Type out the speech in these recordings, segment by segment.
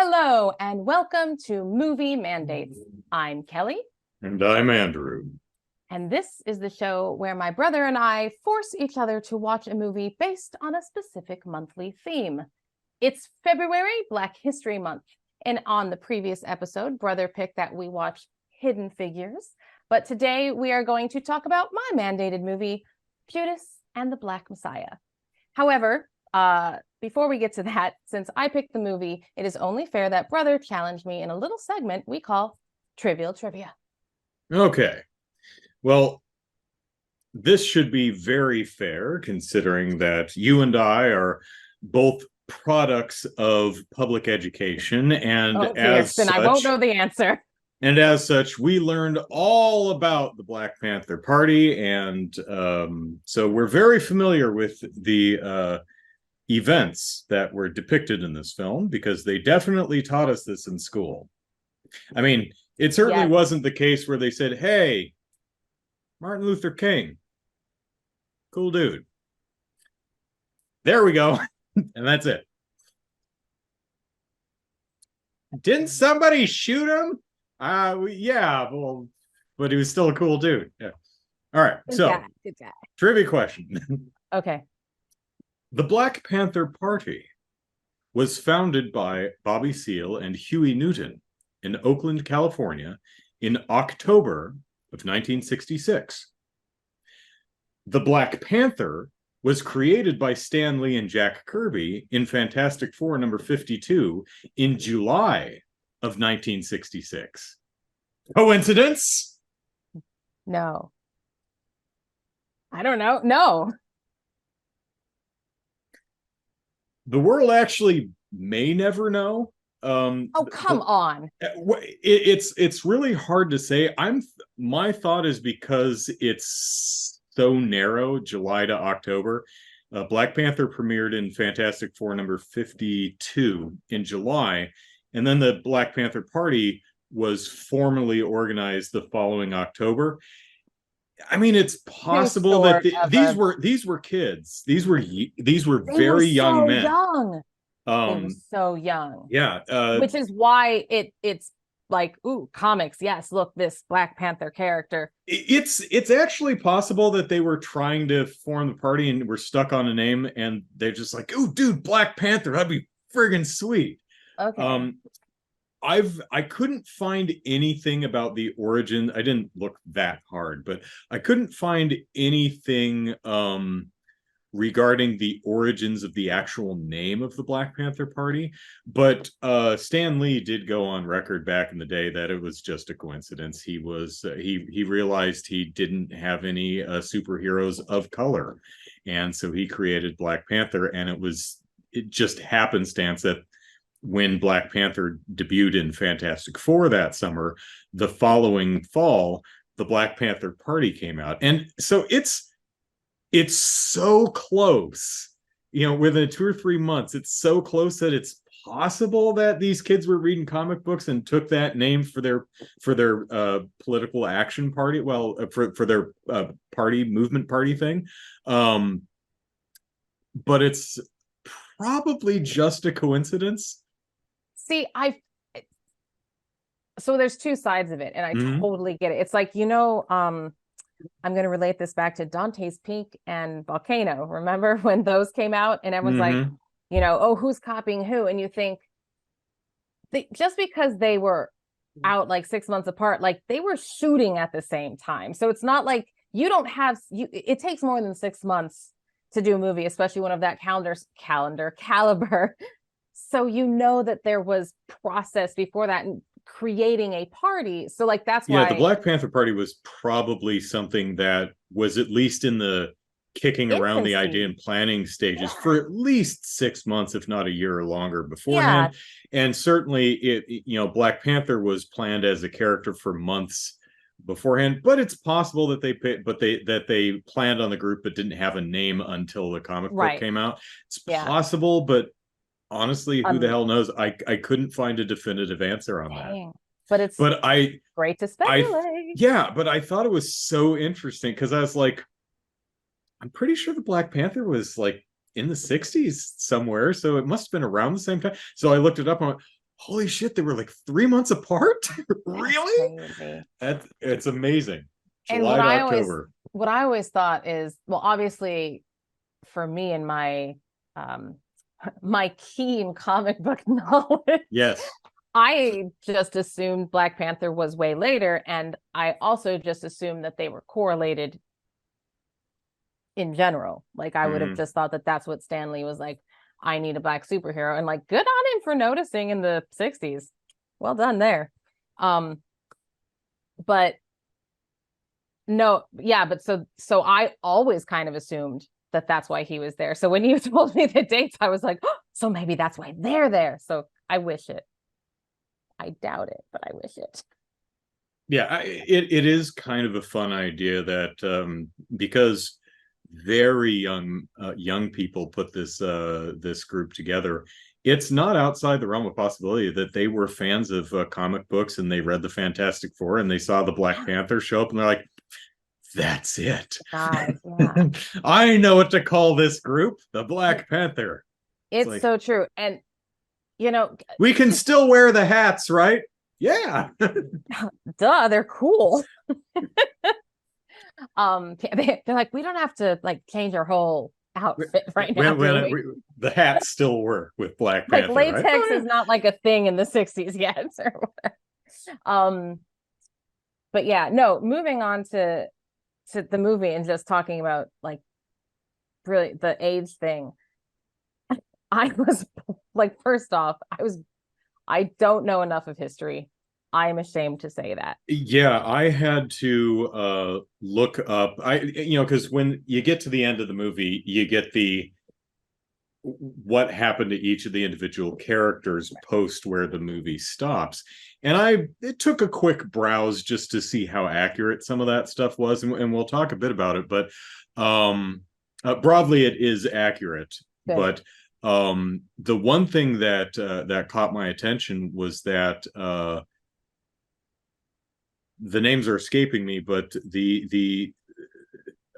Hello and welcome to Movie Mandates. I'm Kelly. And I'm Andrew. And this is the show where my brother and I force each other to watch a movie based on a specific monthly theme. It's February, Black History Month. And on the previous episode, brother picked that we watch Hidden Figures. But today we are going to talk about my mandated movie, Judas and the Black Messiah. However, before we get to that, since I picked the movie, it is only fair that brother challenged me in a little segment we call Trivial Trivia. Okay. Well, this should be very fair, considering that you and I are both products of public education, and as then such, I won't know the answer. And as such, we learned all about the Black Panther Party, and so we're very familiar with the events that were depicted in this film, because they definitely taught us this in school. I mean, it certainly wasn't the case where they said, hey, Martin Luther King, cool dude. There we go. And that's it. Didn't somebody shoot him? Yeah, well, but he was still a cool dude. Yeah. All right. Good guy. Trivia question. Okay. The Black Panther Party was founded by Bobby Seale and Huey Newton in Oakland, California, in October of 1966. The Black Panther was created by Stan Lee and Jack Kirby in Fantastic Four number 52 in July of 1966. Coincidence? No. I don't know. No. The world actually may never know. Come on. It's really hard to say. My thought is because it's so narrow, July to October. Black Panther premiered in Fantastic Four number 52 in July, and then the Black Panther Party was formally organized the following October. I mean, it's possible that these were kids. These were very young men. They were so young. Yeah. Which is why it's like, ooh, comics. Yes, look, this Black Panther character. It's actually possible that they were trying to form the party and were stuck on a name, and they're just like, ooh, dude, Black Panther, that'd be friggin' sweet. Okay. I couldn't find anything about the origin. I didn't look that hard, but I couldn't find anything regarding the origins of the actual name of the Black Panther Party. But Stan Lee did go on record back in the day that it was just a coincidence. He realized he didn't have any superheroes of color, and so he created Black Panther, and it just happenstance that when Black Panther debuted in Fantastic Four that summer, the following fall, the Black Panther Party came out. And so it's so close, within 2 or 3 months, it's so close that it's possible that these kids were reading comic books and took that name for their political action party. Well, for their movement party thing. But it's probably just a coincidence. See, so there's two sides of it, and I totally get it. It's like, I'm going to relate this back to Dante's Peak and Volcano. Remember when those came out and everyone's like, oh, who's copying who? And you think just because they were out like 6 months apart, like they were shooting at the same time. So it's not like it takes more than 6 months to do a movie, especially one of that caliber. So that there was process before that and creating a party. So like that's why the Black Panther Party was probably something that was at least in the kicking around the idea and planning stages for at least 6 months, if not a year or longer beforehand. And certainly Black Panther was planned as a character for months beforehand, but it's possible that they planned on the group but didn't have a name until the comic book came out. It's possible, but honestly, who the hell knows? I couldn't find a definitive answer on that. But great to speculate. But I thought it was so interesting because I was like, I'm pretty sure the Black Panther was like in the 60s somewhere, so it must have been around the same time. So I looked it up and I went, Holy shit, they were like 3 months apart. Really? Crazy. It's amazing. And July to October. what I always thought is, well, obviously for me and my um my keen comic book knowledge, Yes. I just assumed Black Panther was way later, and I also just assumed that they were correlated in general. Like I would have just thought that that's what Stanley was like, I need a black superhero, and like good on him for noticing in the 60s. Well done there. But no, yeah, but so I always kind of assumed that that's why he was there. So when you told me the dates, I was like, oh, so maybe that's why they're there. So I wish it. I doubt it, but I wish it. Yeah, it is kind of a fun idea that because very young people put this group together. It's not outside the realm of possibility that they were fans of comic books and they read the Fantastic Four and they saw the Black Panther show up and they're like, that's it. Guys, yeah. I know what to call this group, the Black Panther. It's like, so true. And we can still wear the hats, right? Yeah. Duh, they're cool. They're like, we don't have to like change our whole outfit right now. The hats still work with Black Panther. Like latex right? Is not like a thing in the 60s yet. But yeah, no, moving on to the movie and just talking about like really the age thing. I was like, first off, I don't know enough of history. I am ashamed to say that. Yeah, I had to look up. Because when you get to the end of the movie, you get what happened to each of the individual characters post where the movie stops. And it took a quick browse just to see how accurate some of that stuff was, and we'll talk a bit about it. But broadly, it is accurate. Good. But the one thing that caught my attention was that the names are escaping me, but the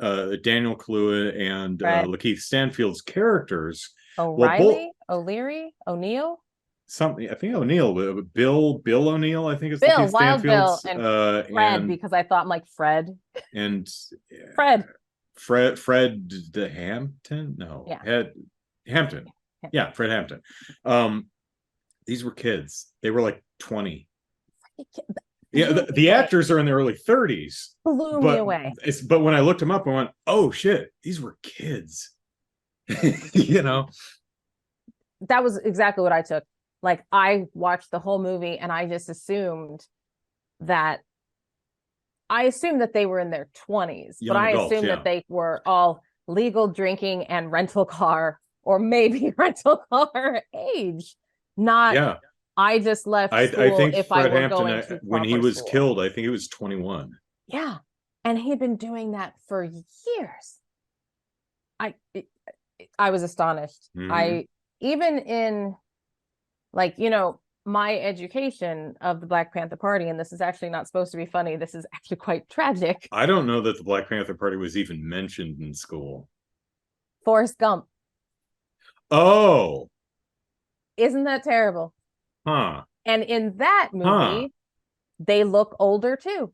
Daniel Kaluuya and Lakeith Stanfield's characters. O'Reilly, O'Leary, O'Neill. Something, I think O'Neill, Bill O'Neill, I think it's Bill, Wild Bill, and Fred, because I thought I'm like Fred. And Fred the Hampton? No. Yeah. Hampton. Yeah, Fred Hampton. These were kids. They were like 20. Yeah, the actors are in their early 30s. Blew me away. But when I looked them up, I went, oh shit, these were kids. That was exactly what I took. Like I watched the whole movie and I just assumed that they were in their 20s, but I assumed that they were all legal drinking and rental car, or maybe rental car age. Not yeah. I just left school. I think if Fred I were Hampton, going to when he was killed, I think he was 21. Yeah. And he'd been doing that for years. I was astonished. Mm-hmm. Even in like, my education of the Black Panther Party, and this is actually not supposed to be funny, this is actually quite tragic. I don't know that the Black Panther Party was even mentioned in school. Forrest Gump. Oh. Isn't that terrible? Huh. And in that movie, they look older too.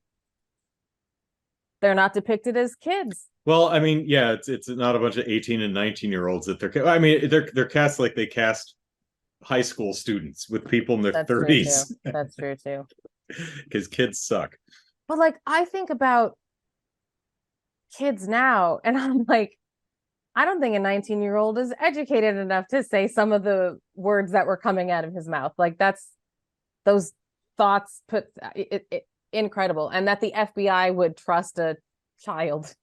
They're not depicted as kids. Well, I mean, yeah, it's not a bunch of 18 and 19-year-olds that they're cast like they cast high school students with people in their 30s. That's true too. Because kids suck. But like, I think about kids now, and I'm like, I don't think a 19-year-old is educated enough to say some of the words that were coming out of his mouth. Like those thoughts put it incredible. And that the FBI would trust a child.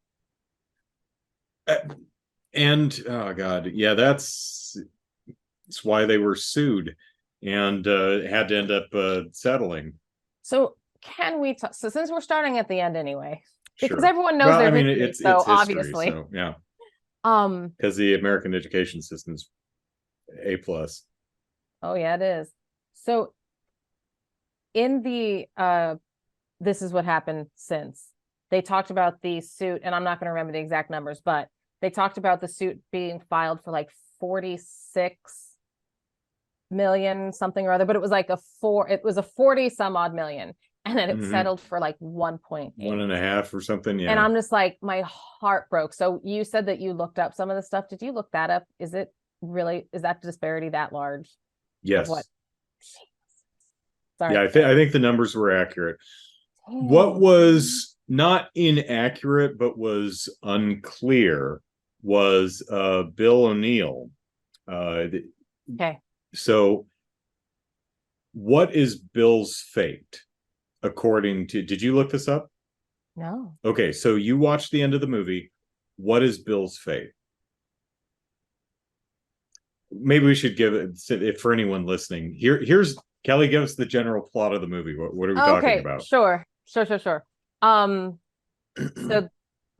And oh God, yeah, that's why they were sued and had to end up settling. So can we so since we're starting at the end anyway, because sure. Everyone knows their history, it's history, obviously. So, yeah. Because the American education system's A+. Oh yeah, it is. So in the This Is What Happened Since, they talked about the suit, and I'm not going to remember the exact numbers, but they talked about the suit being filed for like 46 million something or other, but it was like it was a 40 some odd million. And then it settled for like 1.8. 1.5 or something. Yeah. And I'm just like, my heart broke. So you said that you looked up some of the stuff. Did you look that up? Is that disparity that large? Yes. What? Sorry. Yeah, I think the numbers were accurate. What was not inaccurate but was unclear was Bill O'Neill. Okay. So what is Bill's fate according to, did you look this up? No. Okay, so you watched the end of the movie. What is Bill's fate? Maybe we should give it for anyone listening. Here's Kelly, give us the general plot of the movie. What are we talking about? Sure. So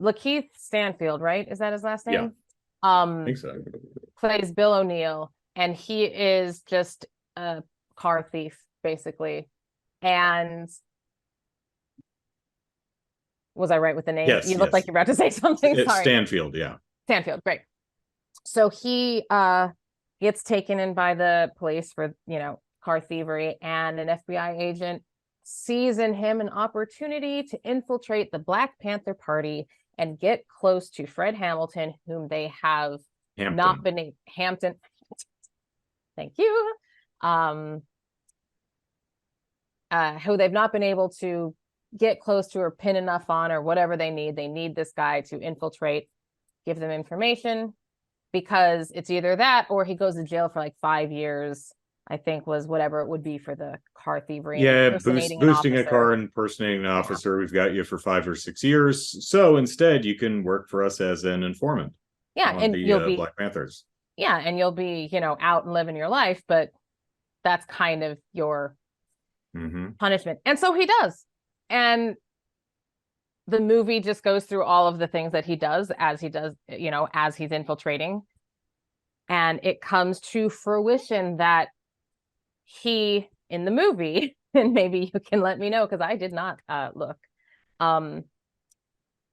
Lakeith Stanfield, right? Is that his last name? Yeah. I think so. Plays Bill O'Neill, and he is just a car thief, basically. And was I right with the name? Yes. You look like you're about to say something. Sorry. Stanfield, yeah. Stanfield, great. So he gets taken in by the police for, car thievery, and an FBI agent sees in him an opportunity to infiltrate the Black Panther Party and get close to Fred Hamilton, whom they have not been Hampton. Thank you. Who they've not been able to get close to or pin enough on or whatever they need. They need this guy to infiltrate, give them information, because it's either that or he goes to jail for like 5 years, I think was whatever it would be for the car thievery. Yeah, boosting a car and impersonating an officer. Yeah. We've got you for 5 or 6 years. So instead, you can work for us as an informant. Yeah, and you'll be Black Panthers. Yeah, and you'll be, out and living your life, but that's kind of your punishment. And so he does. And the movie just goes through all of the things that he does, as he's infiltrating. And it comes to fruition that he, in the movie, and maybe you can let me know because I did not look.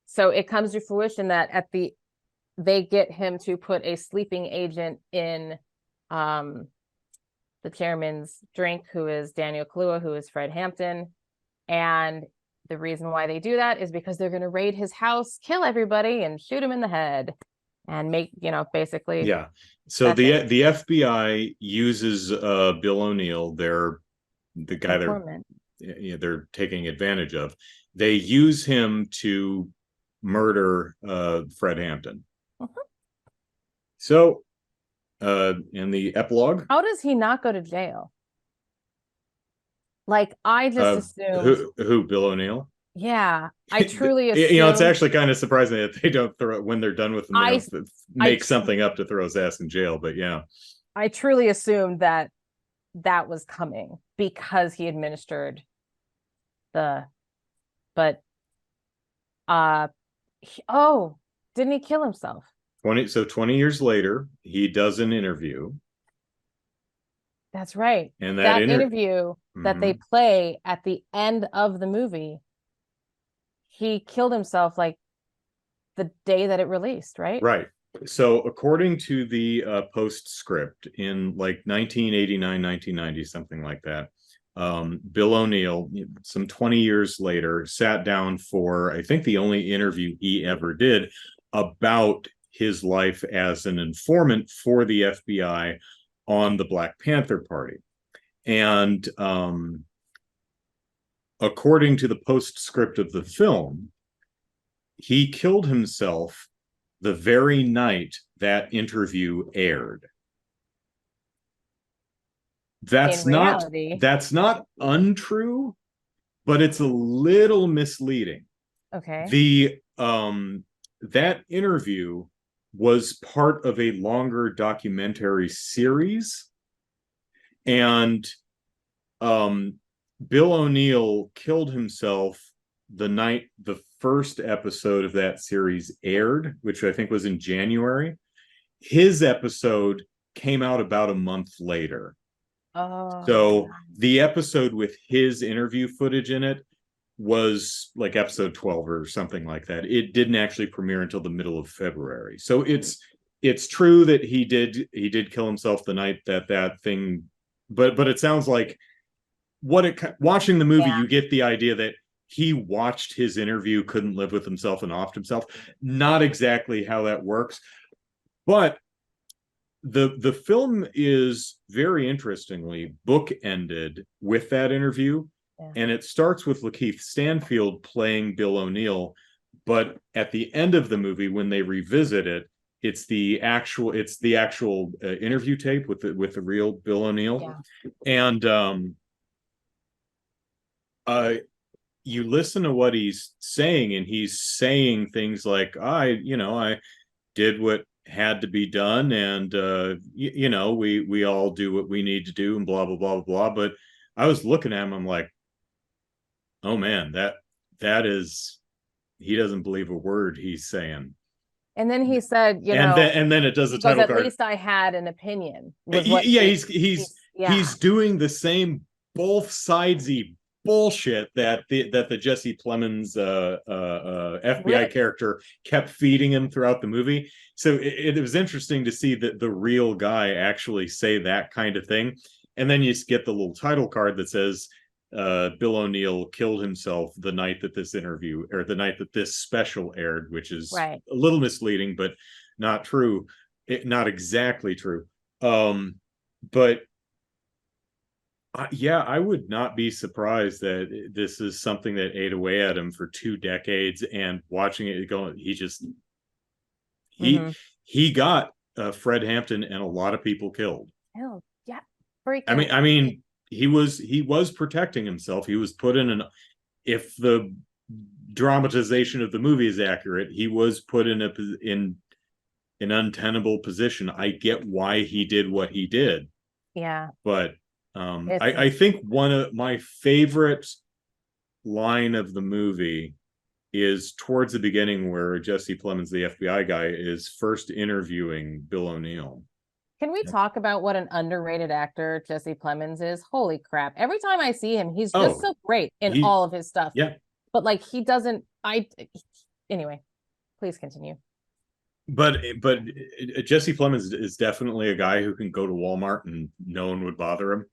So it comes to fruition that they get him to put a sleeping agent in the chairman's drink, who is Daniel Kaluuya, who is Fred Hampton. And the reason why they do that is because they're going to raid his house, kill everybody, and shoot him in the head, and make, basically. Yeah. So the FBI uses Bill O'Neill, the guy they're taking advantage of. They use him to murder Fred Hampton. So in the epilogue, how does he not go to jail? Like, I just assumed who Bill O'Neill. Yeah, I truly assumed, it's actually kind of surprising that they don't throw, when they're done with him, they don't make something up to throw his ass in jail. But yeah, I truly assumed that was coming because he administered didn't he kill himself? 20 years later, he does an interview. That's right. And that interview that they play at the end of the movie, he killed himself like the day that it released, right? Right. So according to the postscript in like 1989, 1990, something like that, Bill O'Neill, some 20 years later, sat down for, I think, the only interview he ever did about his life as an informant for the FBI on the Black Panther Party. And according to the postscript of the film, he killed himself the very night that interview aired. That's not untrue, but it's a little misleading. Okay. That interview was part of a longer documentary series, and Bill O'Neill killed himself the night the first episode of that series aired, which I think was in January. His episode came out about a month later. So the episode with his interview footage in it was like episode 12 or something like that. It didn't actually premiere until the middle of February. So it's true that he did kill himself the night that thing but it sounds like watching the movie, Yeah. you get the idea that he watched his interview, couldn't live with himself, and offed himself. Not exactly how that works, but the film is very interestingly bookended with that interview, and it starts with Lakeith Stanfield playing Bill O'Neill, but at the end of the movie, when they revisit it, it's the actual interview tape with the real Bill O'Neill, and you listen to what he's saying, and he's saying things like, I did what had to be done, and we all do what we need to do, and blah blah blah blah. But I was looking at him, I'm like, oh man, that is, he doesn't believe a word he's saying. And then he said, and then it does a title card. At least I had an opinion. He's doing the same both sidesy bullshit that the Jesse Plemons FBI character kept feeding him throughout the movie. So it was interesting to see that the real guy actually say that kind of thing. And then you get the little title card that says Bill O'Neill killed himself the night that this interview, or the night that this special aired, which is a little misleading, but not true. Not exactly true. But yeah, I would not be surprised that this is something that ate away at him for 2 decades, and watching it going, he got Fred Hampton and a lot of people killed. Oh, yeah. Freaking. I mean, he was protecting himself. He was put in if the dramatization of the movie is accurate, he was put in an untenable position. I get why he did what he did. Yeah. But I think one of my favorite line of the movie is towards the beginning, where Jesse Plemons, the FBI guy, is first interviewing Bill O'Neill. Can we talk about what an underrated actor Jesse Plemons is? Holy crap. Every time I see him, he's just so great in all of his stuff. Yeah. But he doesn't, anyway, please continue. But Jesse Plemons is definitely a guy who can go to Walmart and no one would bother him.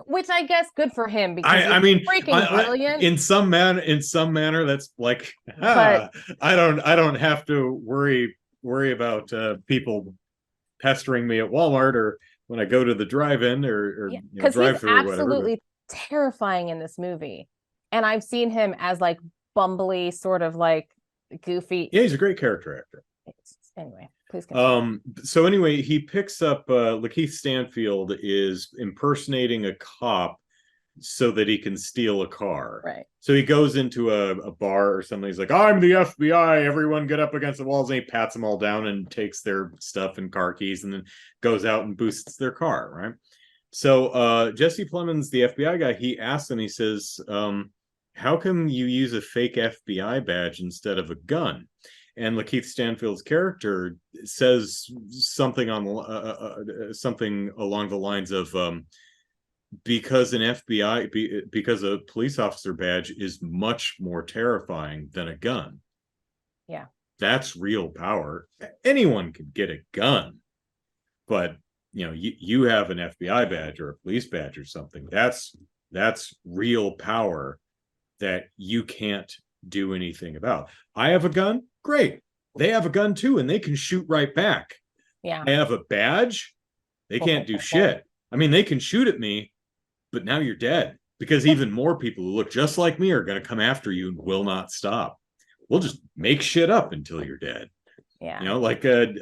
Which I guess good for him, because freaking brilliant. In some manner, that's like, I don't have to worry about people pestering me at Walmart, or when I go to the drive-in or drive-through, or whatever. Absolutely terrifying in this movie, and I've seen him as bumbly, sort of goofy. Yeah, he's a great character actor. Anyway, please continue. So anyway, he picks up Lakeith Stanfield is impersonating a cop so that he can steal a car. Right. So he goes into a bar or something. He's like, I'm the FBI. Everyone get up against the walls. And he pats them all down and takes their stuff and car keys, and then goes out and boosts their car. Right. So Jesse Plemons, the FBI guy, he asks him, he says, how come you use a fake FBI badge instead of a gun? And Lakeith Stanfield's character says something along the lines of, because because a police officer badge is much more terrifying than a gun. Yeah, that's real power. Anyone could get a gun, but you have an FBI badge or a police badge or something. That's real power that you can't do anything about. I have a gun. Great. They have a gun too, and they can shoot right back. Yeah. I have a badge. They can't do shit. I mean, they can shoot at me, but now you're dead, because even more people who look just like me are going to come after you and will not stop. We'll just make shit up until you're dead. Yeah. Like Daniel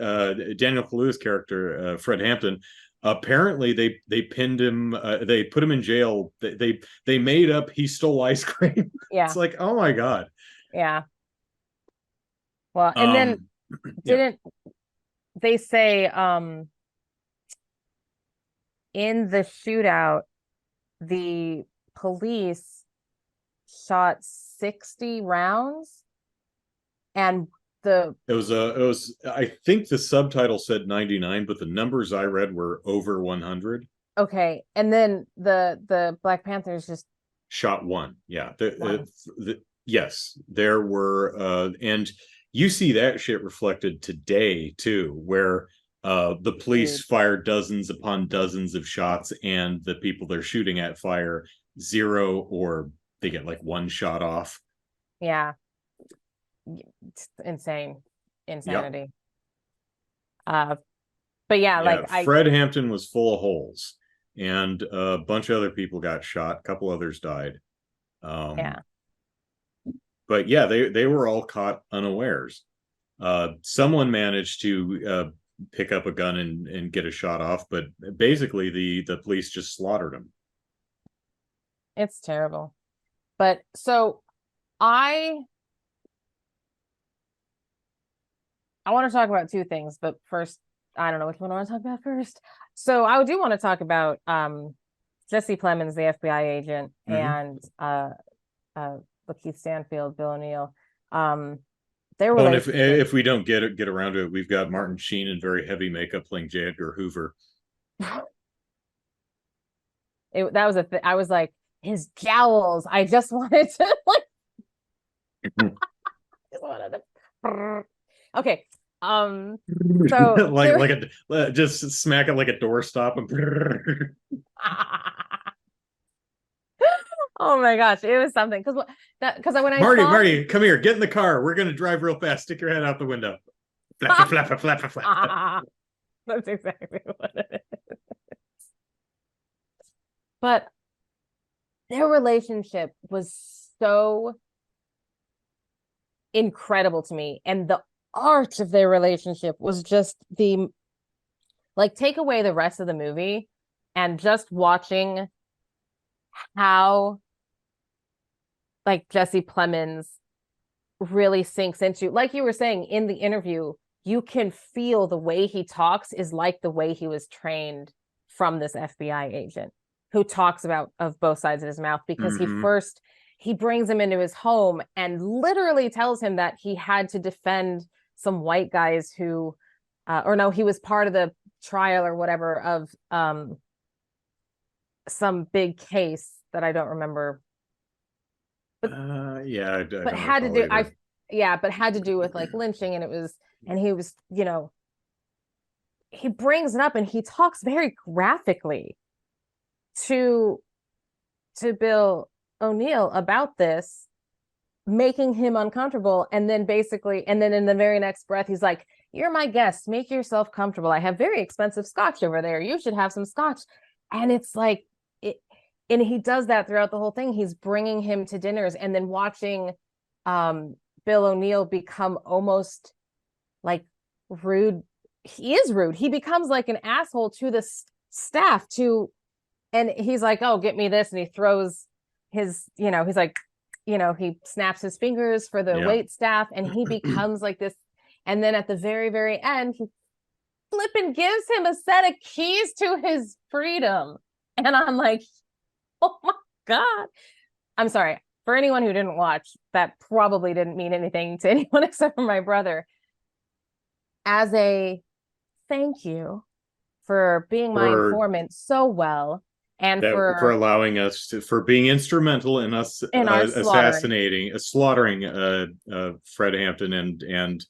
Kaluuya's character, Fred Hampton. Apparently, they pinned him. They put him in jail. They made up he stole ice cream. Yeah. It's like, oh my god. Yeah. Well, and then didn't they say in the shootout the police shot 60 rounds, and it was I think the subtitle said 99, but the numbers I read were over 100. Okay, and then the Black Panthers just shot one. Yeah. Yes, there were and you see that shit reflected today too, where The police fire dozens upon dozens of shots, and the people they're shooting at fire zero, or they get like one shot off. Yeah. It's insane. Insanity. Yep. But yeah, like Fred Hampton was full of holes, and a bunch of other people got shot. A couple others died. Yeah. But yeah, they were all caught unawares. Someone managed to pick up a gun and get a shot off, but basically the police just slaughtered him. It's terrible. But so I want to talk about two things, but first, I don't know which one I want to talk about first. So I do want to talk about Jesse Plemons, the FBI agent, and Lakeith Stanfield, Bill O'Neill. And if we don't get around to it, we've got Martin Sheen in very heavy makeup playing J. Edgar Hoover. I was like, his jowls. I just wanted to okay. So like just smack it like a doorstop and oh my gosh, it was something because when I Marty, come here, get in the car. We're gonna drive real fast. Stick your head out the window. Flap, flap, flap, flap, flap. That's exactly what it is. But their relationship was so incredible to me, and the art of their relationship was just take away the rest of the movie and just watching how like Jesse Plemons really sinks into, like you were saying in the interview, you can feel the way he talks is like the way he was trained from this FBI agent who talks about of both sides of his mouth, because he brings him into his home and literally tells him that he had to defend some white guys who he was part of the trial or whatever of some big case that I don't remember. But had to do with like lynching, and he was, he brings it up and he talks very graphically to Bill O'Neill about this, making him uncomfortable, and then in the very next breath he's like, "You're my guest, make yourself comfortable. I have very expensive scotch over there. You should have some scotch." And it's like and he does that throughout the whole thing. He's bringing him to dinners, and then watching Bill O'Neill become almost like rude. He is rude. He becomes like an asshole to the staff and he's like, "Oh, get me this." And he throws his, he's like, he snaps his fingers for the wait staff, and he becomes like this. And then at the very, very end, he flipping gives him a set of keys to his freedom. And I'm like, oh my God. I'm sorry. For anyone who didn't watch, that probably didn't mean anything to anyone except for my brother. As a thank you for being my informant so well, and for allowing us for being instrumental in us slaughtering Fred Hampton and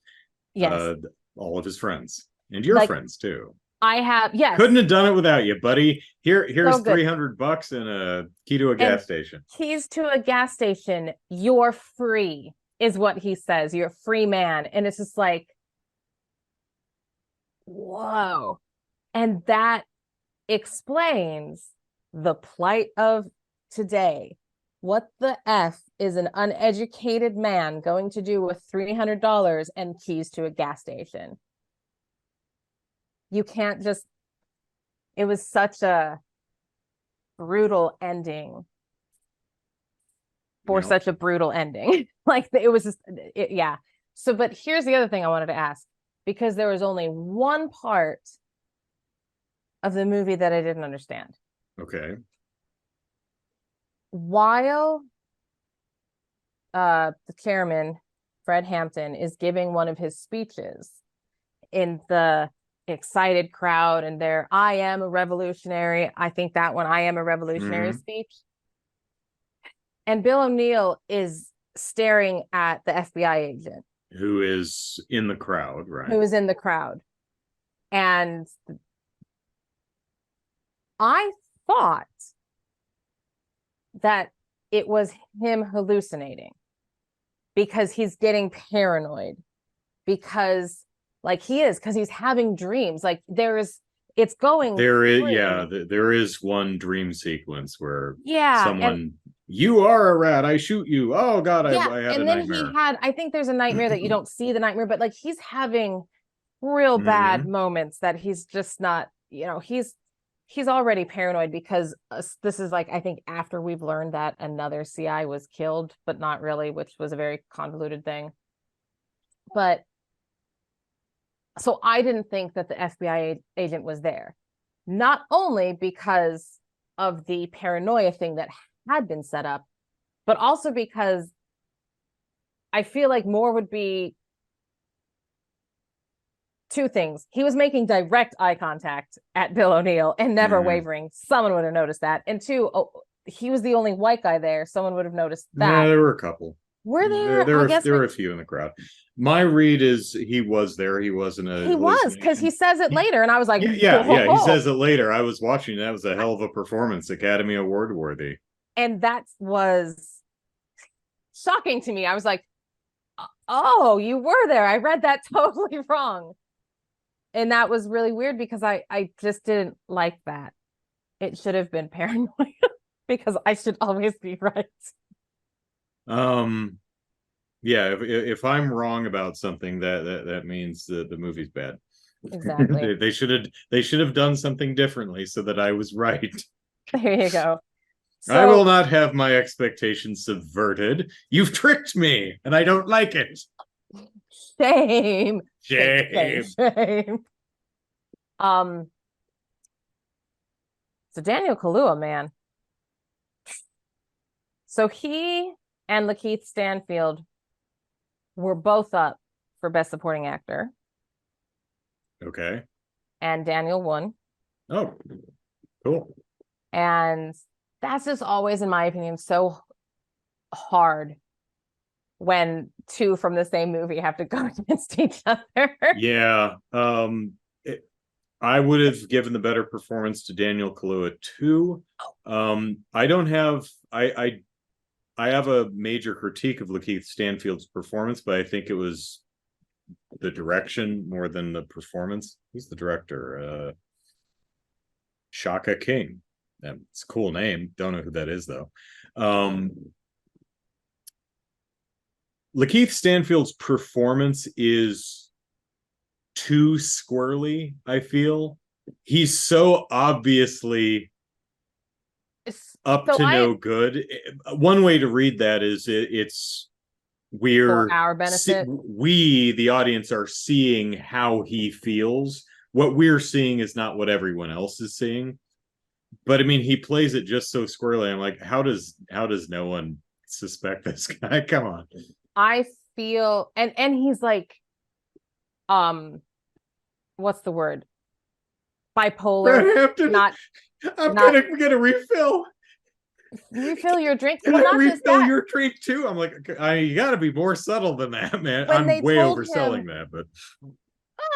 all of his friends and your friends too. I have, yes. Couldn't have done it without you, buddy. Here's $300 and a key to a gas station. Keys to a gas station. You're free, is what he says. You're a free man. And it's just like, whoa. And that explains the plight of today. What the F is an uneducated man going to do with $300 and keys to a gas station? You can't just, it was such a brutal ending for such a brutal ending. Like it was just, yeah. So, but here's the other thing I wanted to ask, because there was only one part of the movie that I didn't understand. Okay. While the chairman, Fred Hampton, is giving one of his speeches in the excited crowd, and I am a revolutionary. I think that one, I am a revolutionary speech. And Bill O'Neill is staring at the FBI agent. Who is in the crowd, right? Who is in the crowd. And I thought that it was him hallucinating because he's getting paranoid, because like he is, because he's having dreams. Like it's going there is, through. yeah, there is one dream sequence where Yeah. And someone, you are a rat, I shoot you. Oh God, yeah. I had a And then he nightmare. had, I think there's a nightmare that you don't see the nightmare, but like he's having real bad moments that he's just not, he's already paranoid because this is like, I think after we've learned that another CI was killed, but not really, which was a very convoluted thing. But so I didn't think that the FBI agent was there, not only because of the paranoia thing that had been set up, but also because I feel like more would be two things. He was making direct eye contact at Bill O'Neill and never wavering. Someone would have noticed that. And two, he was the only white guy there. Someone would have noticed that. Yeah, there were a couple. Were there? There were a few in the crowd. My read is he was there. He wasn't a. He was, because he says it later, and I was like, yeah. He says it later. I was watching. That was a hell of a performance, Academy Award worthy. And that was shocking to me. I was like, oh, you were there. I read that totally wrong. And that was really weird because I just didn't like that. It should have been paranoia because I should always be right. Yeah, if I'm wrong about something, that means that the movie's bad. Exactly. they should have done something differently so that I was right. There you go. So, I will not have my expectations subverted. You've tricked me, and I don't like it. Shame. Shame. Shame. So Daniel Kaluuya, man. So he and Lakeith Stanfield were both up for Best Supporting Actor. Okay. And Daniel won. Oh, cool. And that's just always, in my opinion, so hard when two from the same movie have to go against each other. Yeah. I would have given the better performance to Daniel Kaluuya too. I don't have I have a major critique of Lakeith Stanfield's performance, but I think it was the direction more than the performance. He's the director. Shaka King. It's a cool name. Don't know who that is though. Lakeith Stanfield's performance is too squirrely, I feel. He's so obviously up to no good. One way to read that is it's for our benefit. We, the audience, are seeing how he feels. What we're seeing is not what everyone else is seeing. But I mean, he plays it just so squirrely. I'm like, how does no one suspect this guy? Come on. I feel, and he's like, what's the word? Bipolar. I'm gonna refill. Refill your drink. Can I refill your drink too? I'm like, you got to be more subtle than that, man. I'm way overselling that, but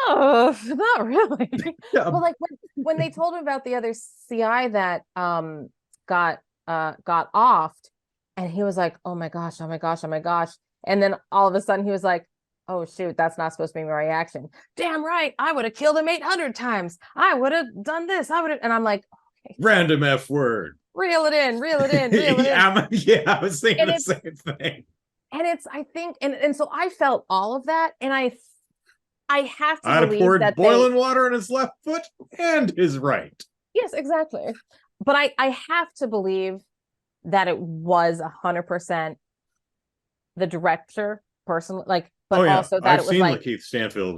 oh, not really. Yeah. But like when they told him about the other CI that got offed, and he was like, oh my gosh, oh my gosh, oh my gosh, and then all of a sudden he was like, oh shoot, that's not supposed to be my reaction. Damn right, I would have killed him 800 times. I would have done this. I would have, and I'm like, okay. Random F word. Reel it in, reel it in, reel it in. Yeah, I was thinking the same thing. And it's, I think, and so I felt all of that, and I have to believe poured that boiling water on his left foot and his right. Yes, exactly. But I have to believe that it was 100% the director personally, like, but also that I've it was like Lakeith Stanfield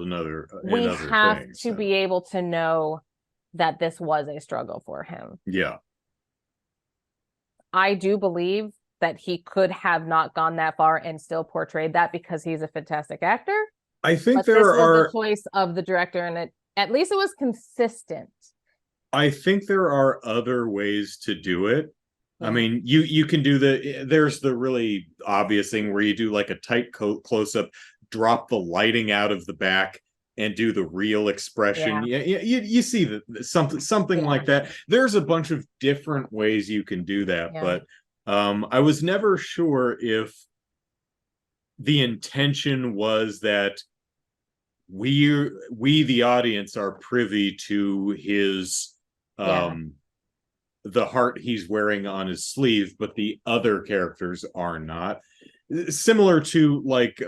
we have to be able to know that this was a struggle for him. Yeah. I do believe that he could have not gone that far and still portrayed that because he's a fantastic actor. I think there are the choice of the director, and at least it was consistent. I think there are other ways to do it. Yeah. I mean, you can do there's the really obvious thing where you do like a tight close up, drop the lighting out of the back, and do the real expression. Yeah. You see that something Yeah. like that. There's a bunch of different ways you can do that, Yeah. but I was never sure if the intention was that we the audience are privy to his Yeah. the heart he's wearing on his sleeve, but the other characters are not. Similar to like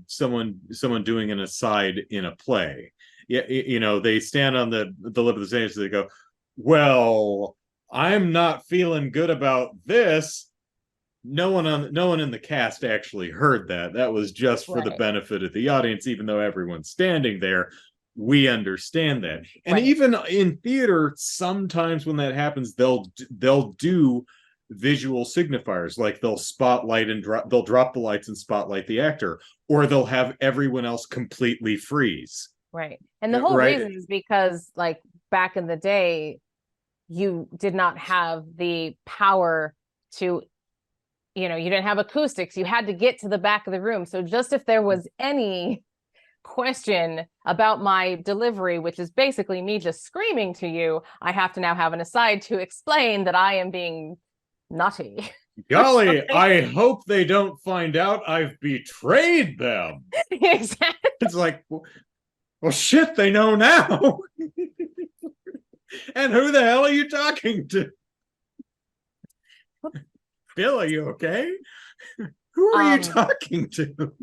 someone doing an aside in a play. Yeah, they stand on the lip of the stage, so they go, well, I'm not feeling good about this. No one in the cast actually heard that. That was just for the Right. benefit of the audience, even though everyone's standing there. We understand that. And Right. even in theater, sometimes when that happens, they'll do visual signifiers, like they'll spotlight and they'll drop the lights and spotlight the actor, or they'll have everyone else completely freeze. Right. And the whole Right. reason is because, like, back in the day, you did not have the power to, you didn't have acoustics. You had to get to the back of the room. So just if there was any question about my delivery, which is basically me just screaming to you, I have to now have an aside to explain that I am being nutty. Golly, I hope they don't find out I've betrayed them. Exactly. It's like, well, shit, they know now. And who the hell are you talking to? Bill, are you okay? Who are you talking to?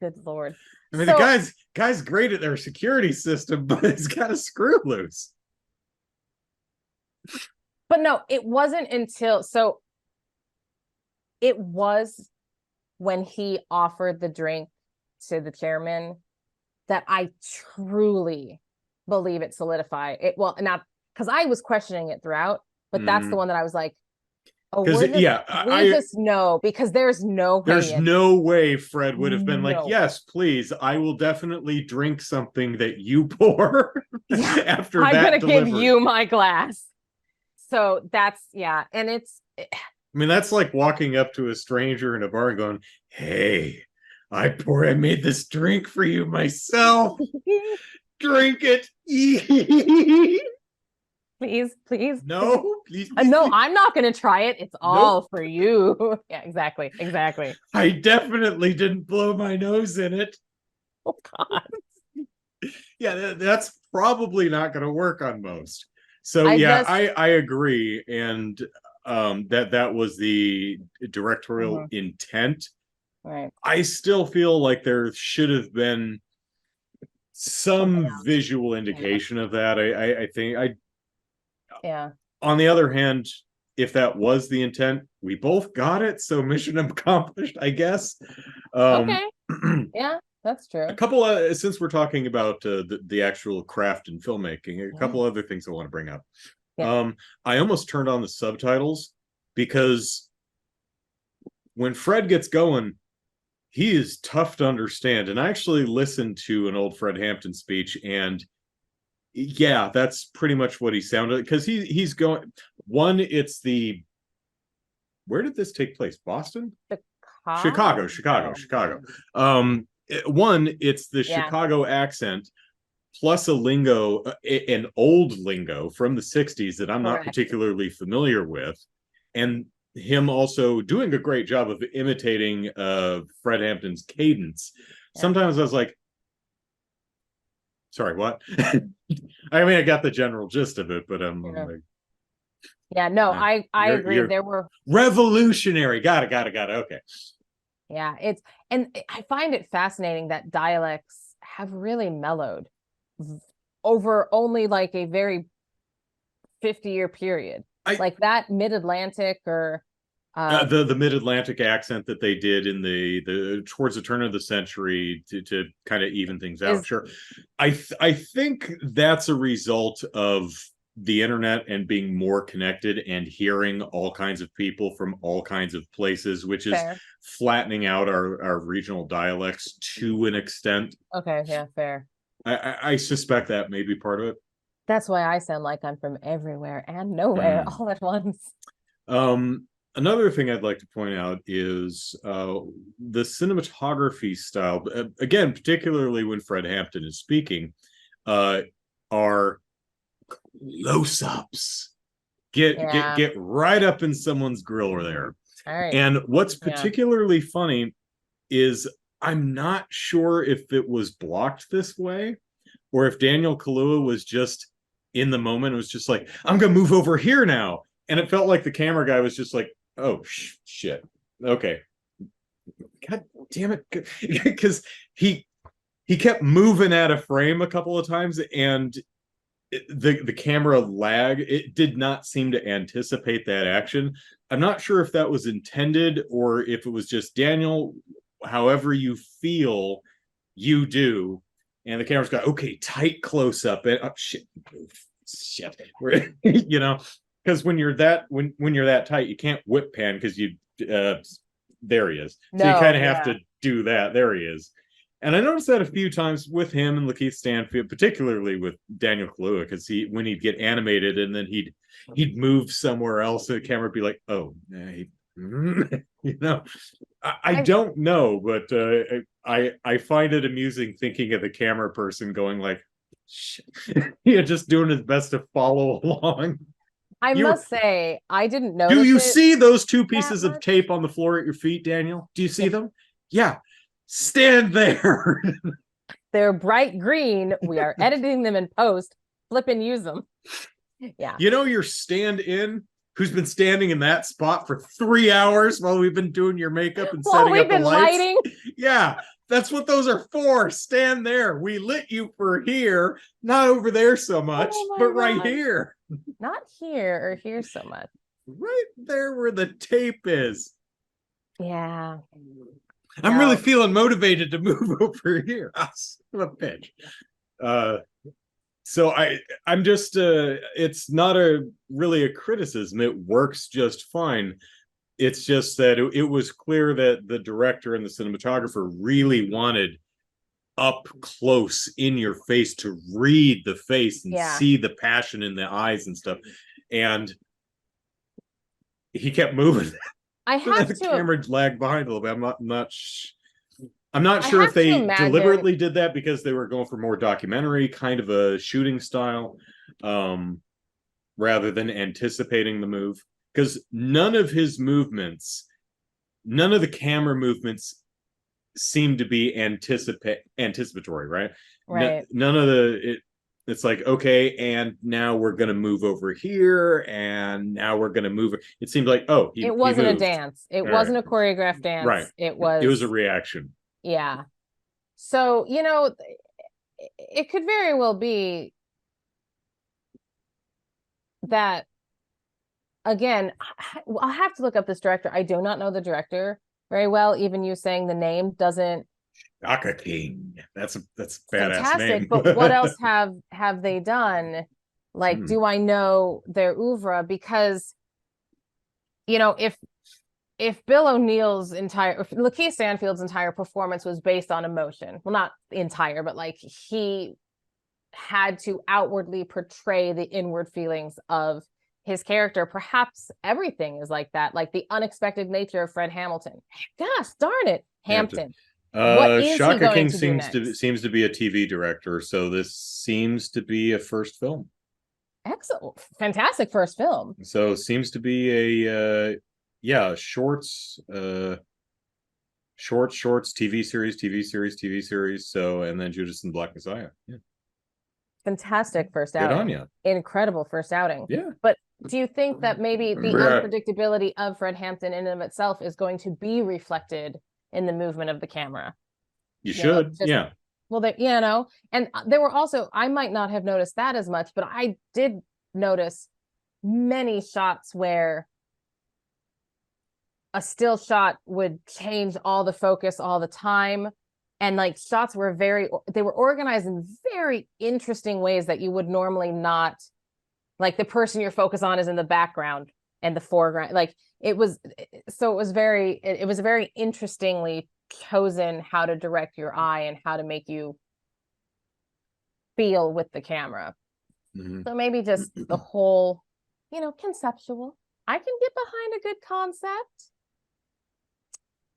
Good Lord. I mean, the guy's great at their security system, but he's got a screw loose. But no, it wasn't until, so it was when he offered the drink to the chairman that I truly believe it solidified it. Well, not because I was questioning it throughout, but that's the one that I was like, oh, we just know, because there's no way Fred would have been like, No. yes, please, I will definitely drink something that you pour after I'm that gonna delivery. give you my glass. So that's, yeah. And I mean, that's like walking up to a stranger in a bar and going, hey, I made this drink for you myself. Drink it. Please, please. No, please. No, I'm not going to try it. It's all for you. Yeah, exactly. I definitely didn't blow my nose in it. Oh, God. Yeah, that's probably not going to work on most. So I agree, and that was the directorial intent. Right. I still feel like there should have been some visual indication of that. I think on the other hand, if that was the intent, we both got it, so mission accomplished, I guess. Okay. Yeah, that's true. A couple of, since we're talking about the actual craft in filmmaking, a couple other things I want to bring up. I almost turned on the subtitles because when Fred gets going, he is tough to understand. And I actually listened to an old Fred Hampton speech, and yeah, that's pretty much what he sounded, because he's going, one, it's the, where did this take place? Boston? Chicago. One, it's the Chicago accent plus a lingo, an old lingo from the 60s that I'm not particularly familiar with, and him also doing a great job of imitating Fred Hampton's cadence. Sometimes I was like, sorry, what? I mean, I got the general gist of it, but I'm like, I agree. There were revolutionary. Got it. Okay. Yeah, and I find it fascinating that dialects have really mellowed over only like a very 50-year period. Like that Mid-Atlantic or the Mid-Atlantic accent that they did in the towards the turn of the century to kind of even things out. Sure. I think that's a result of the internet and being more connected and hearing all kinds of people from all kinds of places, which is flattening out our regional dialects to an extent. Okay, yeah, fair. I suspect that may be part of it. That's why I sound like I'm from everywhere and nowhere all at once. Another thing I'd like to point out is the cinematography style. Again, particularly when Fred Hampton is speaking, are close-ups. Get right up in someone's grill there. All right. And what's particularly funny is I'm not sure if it was blocked this way or if Daniel Kaluuya was just in the moment. It was just like, I'm gonna move over here now, and it felt like the camera guy was just like, oh shit, okay, god damn it, because he kept moving out of frame a couple of times, and the camera lag, it did not seem to anticipate that action. I'm not sure if that was intended or if it was just Daniel, however you feel, you do. And the camera's got, okay, tight close up, and oh shit, you know, because when you're that tight, you can't whip pan because you there he is. So you kind of have to do that. There he is. And I noticed that a few times with him and Lakeith Stanfield, particularly with Daniel Kaluuya, because when he'd get animated and then he'd move somewhere else, the camera would be like, oh, you know, I don't know, but I find it amusing thinking of the camera person going like, shit, just doing his best to follow along. I must say, I didn't notice. Do you see those two pieces of tape on the floor at your feet, Daniel? Do you see them? Yeah. Stand there. They're bright green. We are editing them in post. Flip and use them. Yeah. You know your stand-in who's been standing in that spot for 3 hours while we've been doing your makeup and setting up the lights? Lighting? Yeah, that's what those are for. Stand there. We lit you for here, not over there so much, but right here. Not here or here so much. Right there where the tape is. Yeah. I'm really feeling motivated to move over here. I'm a bitch. So I'm just it's not really a criticism. It works just fine. It's just that it was clear that the director and the cinematographer really wanted up close in your face to read the face and see the passion in the eyes and stuff. And he kept moving. I have the to. Camera lagged behind a little bit. I'm not sure if they deliberately did that because they were going for more documentary kind of a shooting style, rather than anticipating the move. Because none of the camera movements seem to be anticipatory, right? Right. None of it's like, okay, and now we're going to move over here, and now we're going to move. It seemed like, oh, it wasn't a dance. It wasn't a choreographed dance. Right. It was a reaction. Yeah. So, you know, it could very well be that, again, I'll have to look up this director. I do not know the director very well. Even you saying the name doesn't. Shaka King. That's a badass fantastic name. But what else have they done? Like, do I know their oeuvre? Because, you know, if Bill O'Neill's Lakeith Stanfield's entire performance was based on emotion, well, not entire, but like he had to outwardly portray the inward feelings of his character. Perhaps everything is like that, like the unexpected nature of Fred Hamilton. Gosh darn it, Hampton. Shaka King seems to be a TV director, so this seems to be a first film. Excellent, fantastic first film. So seems to be a shorts, TV series. So, and then Judas and the Black Messiah. Yeah. Fantastic first outing. Good on you. Incredible first outing. Yeah. But do you think that maybe the unpredictability of Fred Hampton in and of itself is going to be reflected in the movement of the camera? You should. Yeah. Well, you know, and there were also, I might not have noticed that as much, but I did notice many shots where a still shot would change all the focus all the time. And like shots were they were organized in very interesting ways that you would normally not, like the person you're focused on is in the background and the foreground. Like it was very interestingly chosen how to direct your eye and how to make you feel with the camera. So maybe just the whole, you know, conceptual. I can get behind a good concept.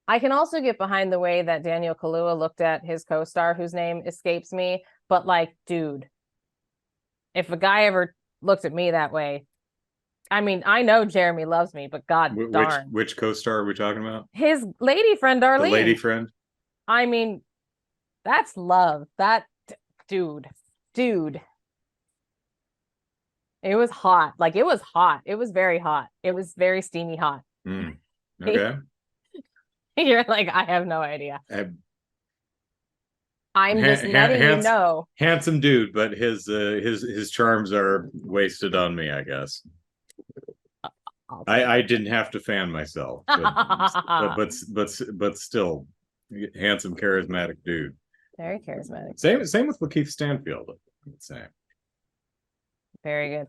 I can also get behind the way that Daniel Kaluuya looked at his co-star, whose name escapes me. But like, dude, if a guy ever looked at me that way, I mean, I know Jeremy loves me, but god darn. Which co-star are we talking about? His lady friend, Darlene. The lady friend? I mean, that's love. That dude. It was hot. Like, it was hot. It was very hot. It was very steamy hot. Okay. You're like, I have no idea. I'm just letting you know. Handsome dude, but his charms are wasted on me, I guess. I didn't have to fan myself, but still, handsome, charismatic dude. Very charismatic. Same with Lakeith Stanfield, I would say. Very good.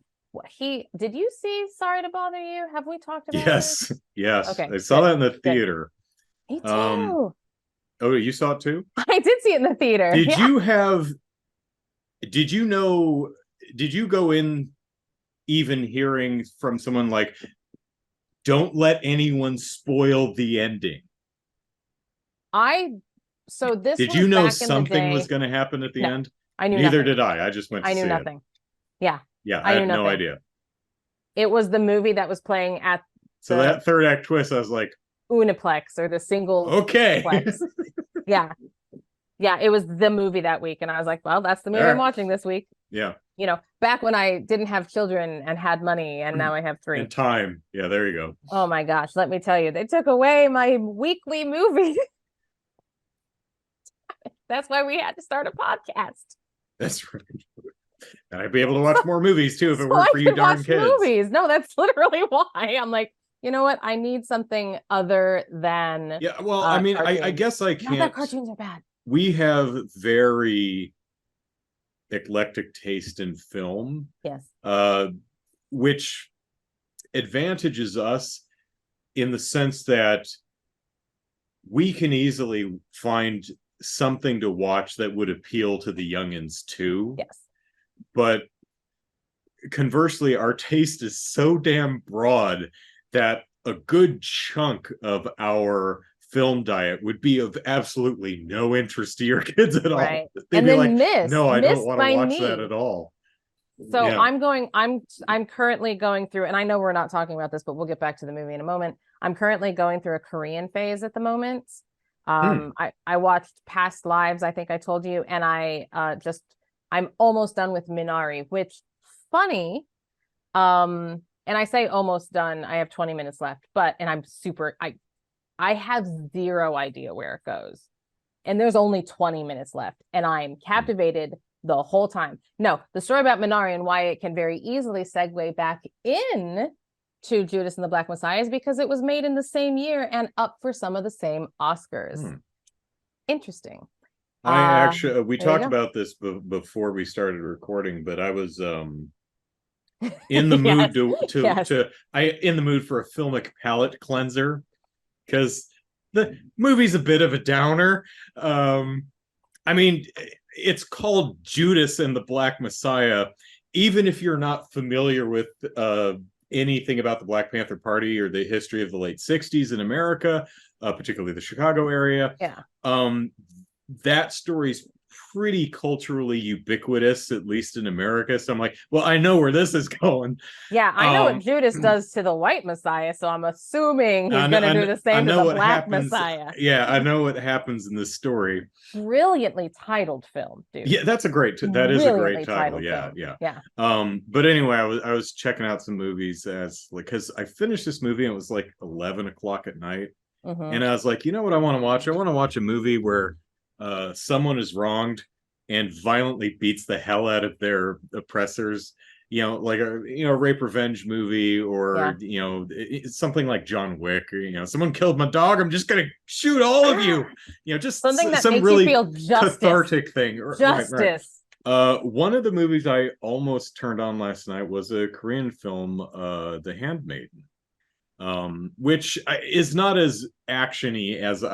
Did you see Sorry to Bother You? Have we talked about Yes. this? Yes. Okay, I saw that in the theater. Me too. Oh, you saw it too? I did see it in the theater. Did you go in even hearing from someone like, don't let anyone spoil the ending? Did you know something was going to happen at the end? I knew Neither nothing. did I. I just went to see nothing. It. Yeah. Yeah, I had no idea. It was the movie that was playing at that third act twist, I was like, Uniplex, or the single plex. Yeah, it was the movie that week, and I was like, well, that's the movie I'm watching this week. Yeah, back when I didn't have children and had money, and now I have 3 and time. Yeah, there you go. Oh my gosh, let me tell you, they took away my weekly movie. That's why we had to start a podcast. That's right. And I'd be able to watch more movies too if it weren't for you darn kids. Movies. No, that's literally why. I'm like, you know what? I need something other than. Yeah, well, I mean, I guess I can't. Not that cartoons are bad. We have very eclectic taste in film. Yes. Which advantages us in the sense that we can easily find something to watch that would appeal to the youngins too. Yes. But conversely, our taste is so damn broad that a good chunk of our film diet would be of absolutely no interest to your kids at all. Right. They'd and be then like, no, I don't want to watch that at all. So yeah. I'm currently going through, and I know we're not talking about this, but we'll get back to the movie in a moment. I'm currently going through a Korean phase at the moment. I watched Past Lives, I think I told you, and I'm almost done with Minari, which funny. And I say almost done. I have 20 minutes left, I have zero idea where it goes. And there's only 20 minutes left, and I'm captivated the whole time. No, the story about Minari and why it can very easily segue back in to Judas and the Black Messiah is because it was made in the same year and up for some of the same Oscars. Interesting. We talked about this before we started recording, but I was in the mood in the mood for a filmic palate cleanser, because the movie's a bit of a downer. I mean, it's called Judas and the Black Messiah. Even if you're not familiar with anything about the Black Panther Party or the history of the late 60s in America, particularly the Chicago area, that story's pretty culturally ubiquitous, at least in America. So I'm like, well, I know where this is going. Yeah, I know what Judas does to the white Messiah, so I'm assuming he's going to do the same to the Black Messiah. Yeah, I know what happens in this story. Brilliantly titled film, dude. Yeah, that is a great title. Yeah. But anyway, I was checking out some movies because I finished this movie and it was like 11 o'clock at night, and I was like, you know what I want to watch? I want to watch a movie where someone is wronged and violently beats the hell out of their oppressors, like a rape revenge movie, or something like John Wick, or someone killed my dog, I'm just gonna shoot all of you, just something that some makes really you feel justice. Cathartic thing. Justice. Right. One of the movies I almost turned on last night was a Korean film, The Handmaiden, which is not as actiony as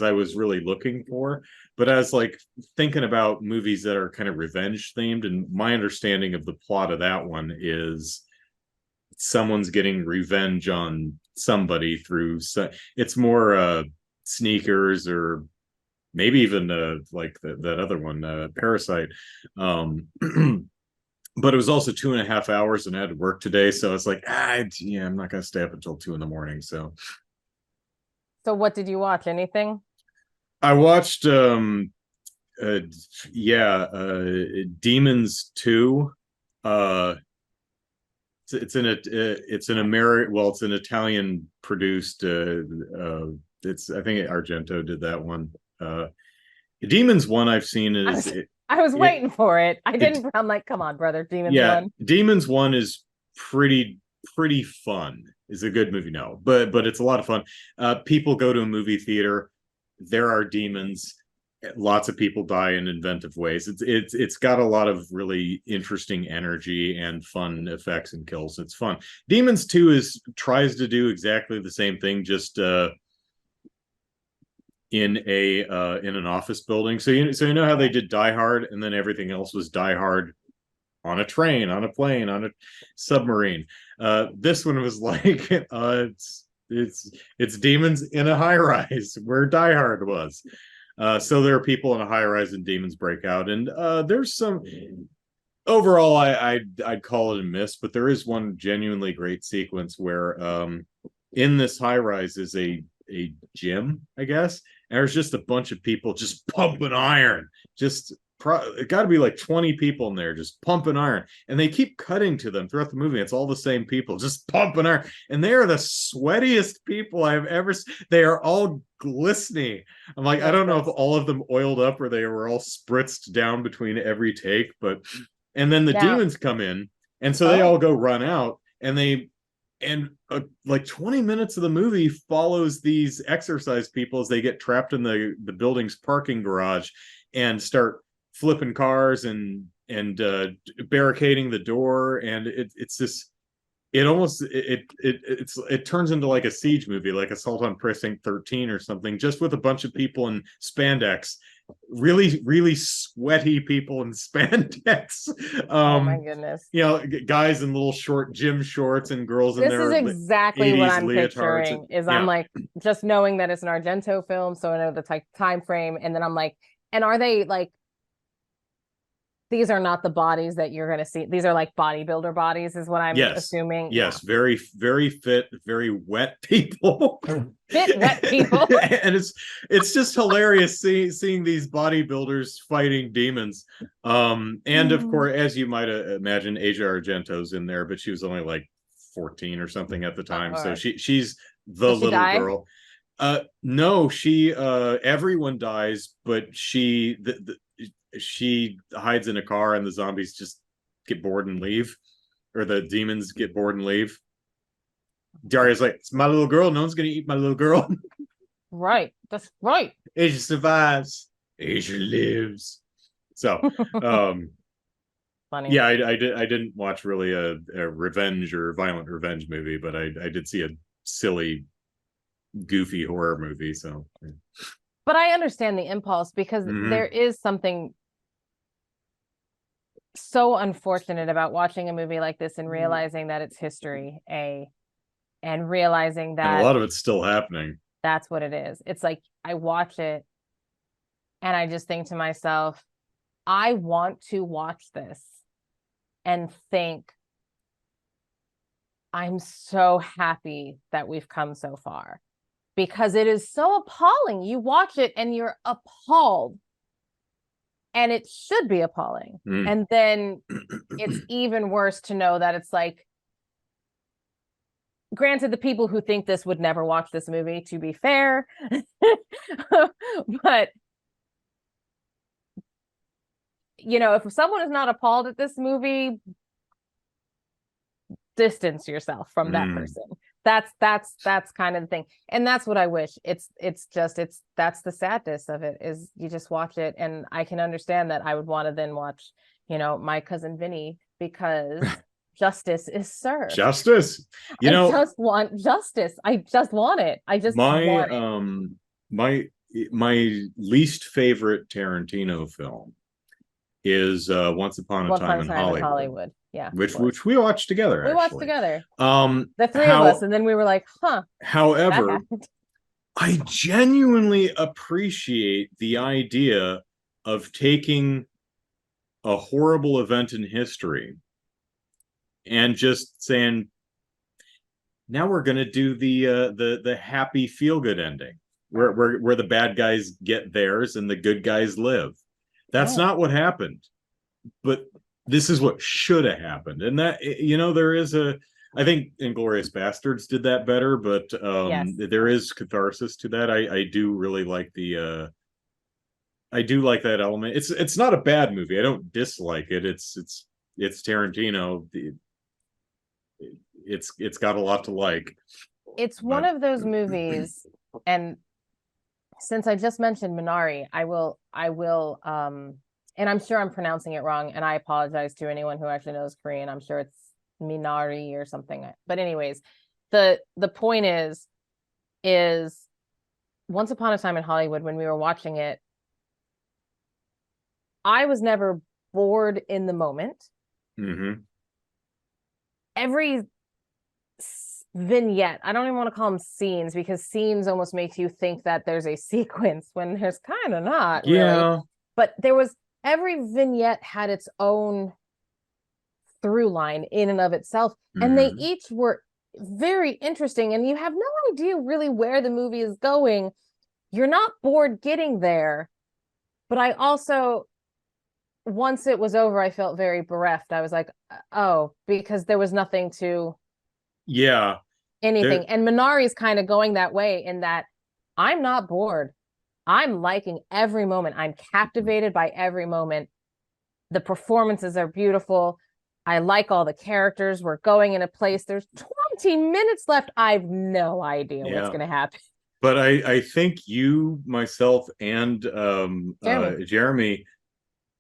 I was really looking for, but I was like thinking about movies that are kind of revenge themed, and my understanding of the plot of that one is someone's getting revenge on somebody through, it's more Sneakers, or maybe even like that other one, Parasite. um but it was also 2.5 hours, and I had to work today, so it's like, yeah, I'm not gonna stay up until 2 in the morning. So So what did you watch? Anything? I watched uh yeah, Demons 2. uh it's an American, well, it's an Italian produced, it's, I think Argento did that one. Demons 1 I've seen I is was I was it, waiting for it. I it didn't. I'm like, come on, brother. Demons yeah, one. Demons 1 is pretty fun. Is a good movie, no, but it's a lot of fun. People go to a movie theater, there are demons, lots of people die in inventive ways. It's got a lot of really interesting energy and fun effects and kills. It's fun. Demons 2 is tries to do exactly the same thing, just in an office building. So you know how they did Die Hard, and then everything else was Die Hard on a train, on a plane, on a submarine. This one was like, it's demons in a high rise where Die Hard was. So there are people in a high rise and demons break out, and there's some. Overall, I'd call it a miss, but there is one genuinely great sequence where, in this high rise is a gym, I guess, and there's just a bunch of people just pumping iron, just it got to be like 20 people in there just pumping iron, and they keep cutting to them throughout the movie. It's all the same people just pumping iron, and they are the sweatiest people I've ever seen. They are all glistening. I'm like, I don't know if all of them oiled up or they were all spritzed down between every take, but and then the demons come in, and so they all go run out, and like 20 minutes of the movie follows these exercise people as they get trapped in the building's parking garage and start flipping cars and barricading the door. And it's this, it turns into like a siege movie, like Assault on Precinct 13 or something, just with a bunch of people in spandex, really sweaty people in spandex. Oh my goodness. Guys in little short gym shorts and girls in This their is exactly what I'm leotards. picturing. Is I'm like, just knowing that it's an Argento film, so I know the time frame, and then I'm like, and are they like, these are not the bodies that you're going to see. These are like bodybuilder bodies, is what I'm assuming. Yes, very fit, very wet people. Fit, wet people. And it's just hilarious seeing these bodybuilders fighting demons. And of course, as you might imagine, Asia Argento's in there, but she was only like 14 or something at the time. So she's the little girl. No, everyone dies, but she hides in a car, and the zombies just get bored and leave, or the demons get bored and leave. Daria's like, it's my little girl, no one's gonna eat my little girl. Right, that's right. Asia survives, Asia lives. So funny. Yeah, I didn't watch really a revenge or violent revenge movie, but I did see a silly, goofy horror movie. So but I understand the impulse, because there is something so unfortunate about watching a movie like this and realizing that it's history, and realizing that and a lot of it's still happening. That's what it is. It's like, I watch it and I just think to myself, I want to watch this and think, I'm so happy that we've come so far, because it is so appalling. You watch it and you're appalled. And it should be appalling. And then it's even worse to know that it's like, granted, the people who think this would never watch this movie, to be fair, but if someone is not appalled at this movie, distance yourself from that person. That's kind of the thing, and that's what I wish. That's the sadness of it, is you just watch it, and I can understand that I would want to then watch My Cousin Vinny, because justice is served. Justice. I just want justice. I just want it. I just want it. My least favorite Tarantino film is Once Upon a Time in Hollywood. Yeah. which we watched together. We watched together. The three of us, and then we were like, "Huh." However, I genuinely appreciate the idea of taking a horrible event in history and just saying, now we're going to do the happy feel good ending where the bad guys get theirs and the good guys live. That's not what happened, but this is what should have happened. And that, there is I think Inglourious Bastards did that better, but there is catharsis to that. I do really like I do like that element. It's not a bad movie. I don't dislike it. It's Tarantino. It's got a lot to like. It's one of those movies, and since I just mentioned Minari, I will and I'm sure I'm pronouncing it wrong, and I apologize to anyone who actually knows Korean. I'm sure it's Minari or something. But anyways, the point is Once Upon a Time in Hollywood, when we were watching it, I was never bored in the moment. Mm-hmm. Every vignette, I don't even want to call them scenes, because scenes almost makes you think that there's a sequence when there's kind of not really. But every vignette had its own through line in and of itself, and they each were very interesting, and you have no idea really where the movie is going. You're not bored getting there, but I also, once it was over, I felt very bereft. I was like, oh, because there was nothing to anything. And Minari is kind of going that way, in that I'm not bored. I'm liking every moment. I'm captivated by every moment. The performances are beautiful. I like all the characters. We're going in a place. There's 20 minutes left. I have no idea what's going to happen. But I think you, myself, and Jeremy,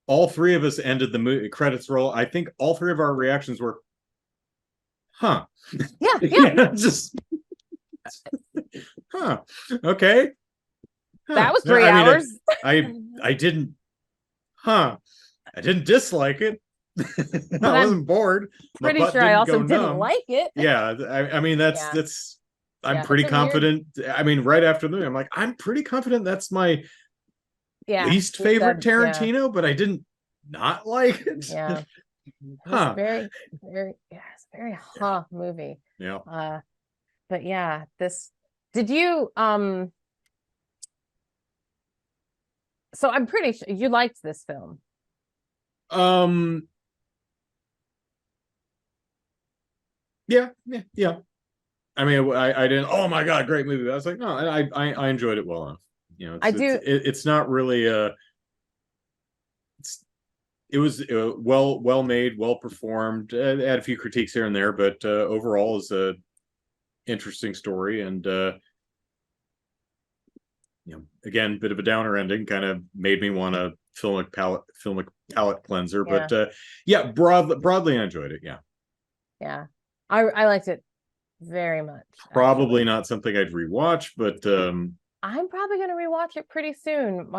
all three of us ended the movie credits roll. I think all three of our reactions were, huh. Yeah. Just, huh. Okay. Huh. That was 3 hours. I didn't dislike it. I wasn't bored. Pretty sure I also didn't like it. Yeah, I mean that's I'm pretty confident. I mean, right after the movie, I'm like, I'm pretty confident that's my least favorite Tarantino, but I didn't not like it. Yeah. It's very, very, it's a very movie. Yeah. But yeah, did you so I'm pretty sure you liked this film. Yeah. I mean, I didn't. Oh my god, great movie! I was like, no, I enjoyed it well enough. It's not really it was well made, well performed. Had a few critiques here and there, but overall is a interesting story, and again, bit of a downer ending. Kind of made me want a filmic palate cleanser. But broadly, I enjoyed it. Yeah, I liked it very much. Probably not something I'd rewatch, but I'm probably going to rewatch it pretty soon.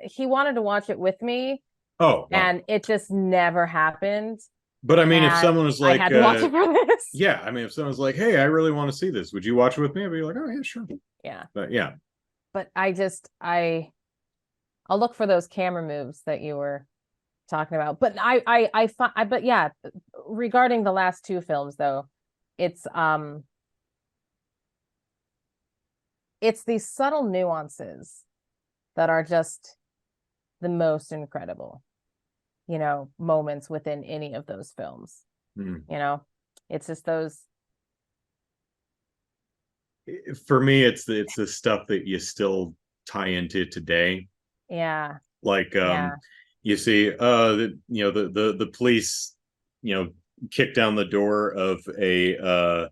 He wanted to watch it with me. Oh, wow. And it just never happened. But I mean, if someone was like, I had to watch it for this. Yeah, I mean, if someone's like, hey, I really want to see this, would you watch it with me? I'd be like, oh yeah, sure. Yeah. But yeah. But I'll look for those camera moves that you were talking about. But but yeah, regarding the last two films though, it's these subtle nuances that are just the most incredible, moments within any of those films. It's just those. For me, it's the stuff that you still tie into today. Yeah. Like you see the police kick down the door of a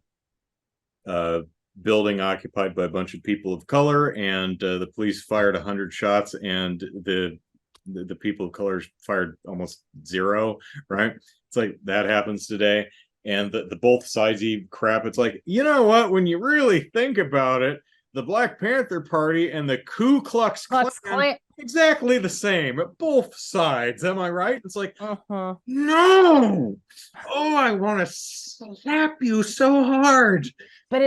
building occupied by a bunch of people of color, and the police fired 100 shots, and the people of color fired almost 0, right? It's like that happens today, and the both sides eat crap. It's like, you know what, when you really think about it, the Black Panther Party and the Ku Klux Klan exactly the same at both sides. Am I right? It's like, Uh-huh. no. Oh, I want to slap you so hard. But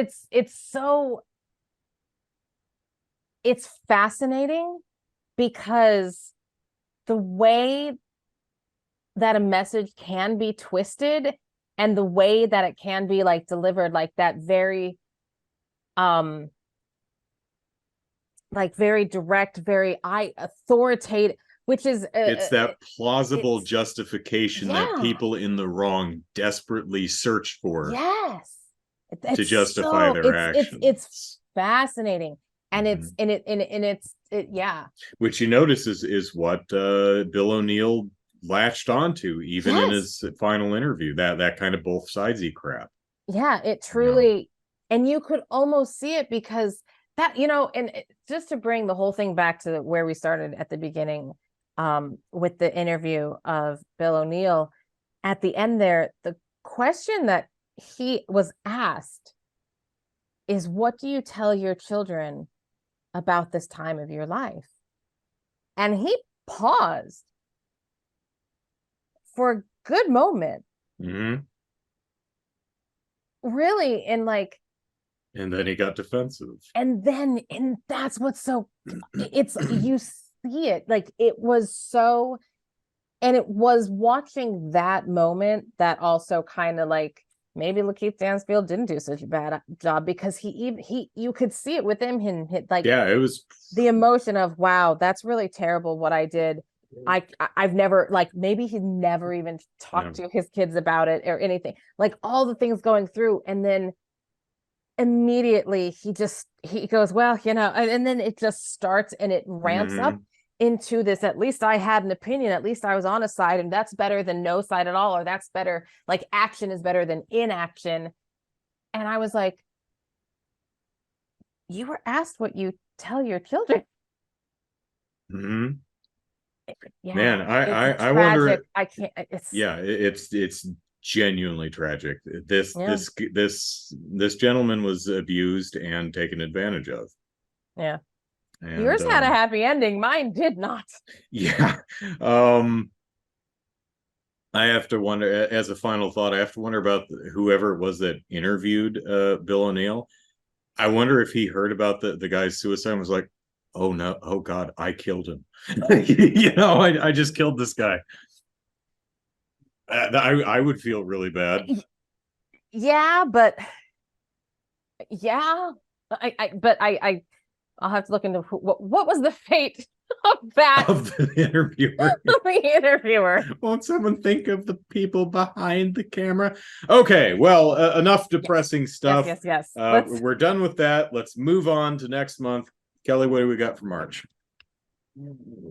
it's fascinating because the way that a message can be twisted and the way that it can be like delivered, like that very um like very direct, very authoritative, which is It's that plausible it's justification that yeah, people in the wrong desperately search for yes, to it's justify so their it's actions. fascinating, and Mhm. yeah, Which you notice is what Bill O'Neill latched onto even in yes, his final interview, that kind of both sidesy crap. yeah, it You know. truly, and you could almost see it because that, and just to bring the whole thing back to where we started at the beginning, with the interview of Bill O'Neill at the end there, the question that he was asked is, what do you tell your children about this time of your life? And he paused for a good moment, Mm-hmm. really, and like, And then he got defensive. and that's what's so, it's, you see it, like it was so, and it was watching that moment that also kind of like, maybe Lakeith Stansfield didn't do such a bad job, because he you could see it with him like Yeah, it was. the emotion of, wow, that's really terrible what I did. I've never, like, maybe he never even Yeah. talked to his kids about it or anything, like all the things going through, and then immediately he goes, well, and then it just starts and it ramps up Mm-hmm. into this, at least I had an opinion, at least I was on a side, and that's better than no side at all, or that's better, like action is better than inaction. And I was like, you were asked what you tell your children. Mm-hmm. Yeah, Man, it's I tragic. wonder. I can't, it's, Yeah, it's genuinely tragic. This yeah, this this gentleman was abused and taken advantage of, yeah. and Yours had a happy ending, mine did not. yeah. um I have to wonder, as a final thought, I have to wonder about whoever it was that interviewed Bill O'Neill. I wonder if he heard about the guy's suicide and was like, oh no, oh god, I killed him. I just killed this guy. I would feel really bad. Yeah, but yeah, I'll have to look into what was the fate of that Of the interviewer. the interviewer. Won't someone think of the people behind the camera? Okay, well, enough Yes, depressing yes, stuff. yes, yes. Let's, We're done with that. Let's move on to next month. Kelly, what do we got for March?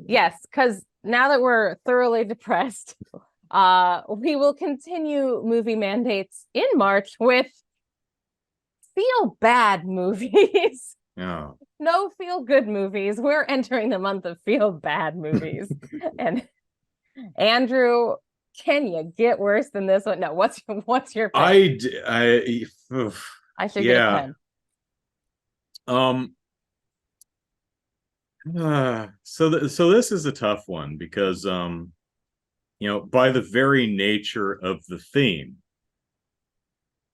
yes, because now that we're thoroughly depressed, we will continue movie mandates in March with feel bad movies. Oh. No feel good movies. We're entering the month of feel bad movies. And Andrew, can you get worse than this one? No, what's your pick? I should get a Yeah. pen. Um, so this is a tough one because by the very nature of the theme,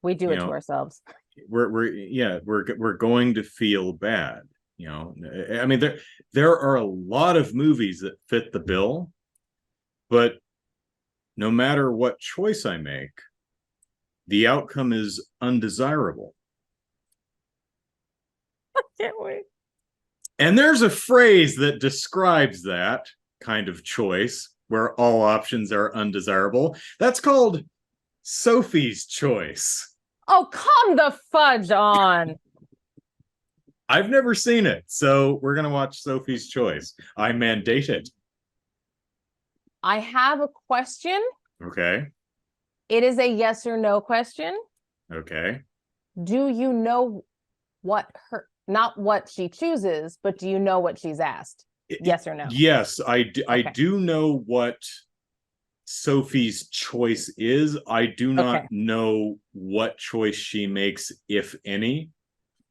We do you it to know, ourselves. we're going to feel bad. I mean, there are a lot of movies that fit the bill, but no matter what choice I make, the outcome is undesirable. Can't wait. And there's a phrase that describes that kind of choice where all options are undesirable. That's called Sophie's choice. Oh, come the fudge on. I've never seen it, so we're going to watch Sophie's choice. I mandate it. I have a question. Okay. It is a yes or no question. Okay. Do you know what not what she chooses, but do you know what she's asked? Yes or no? Yes, I Okay. do know what Sophie's choice is. I do not Okay. know what choice she makes, if any.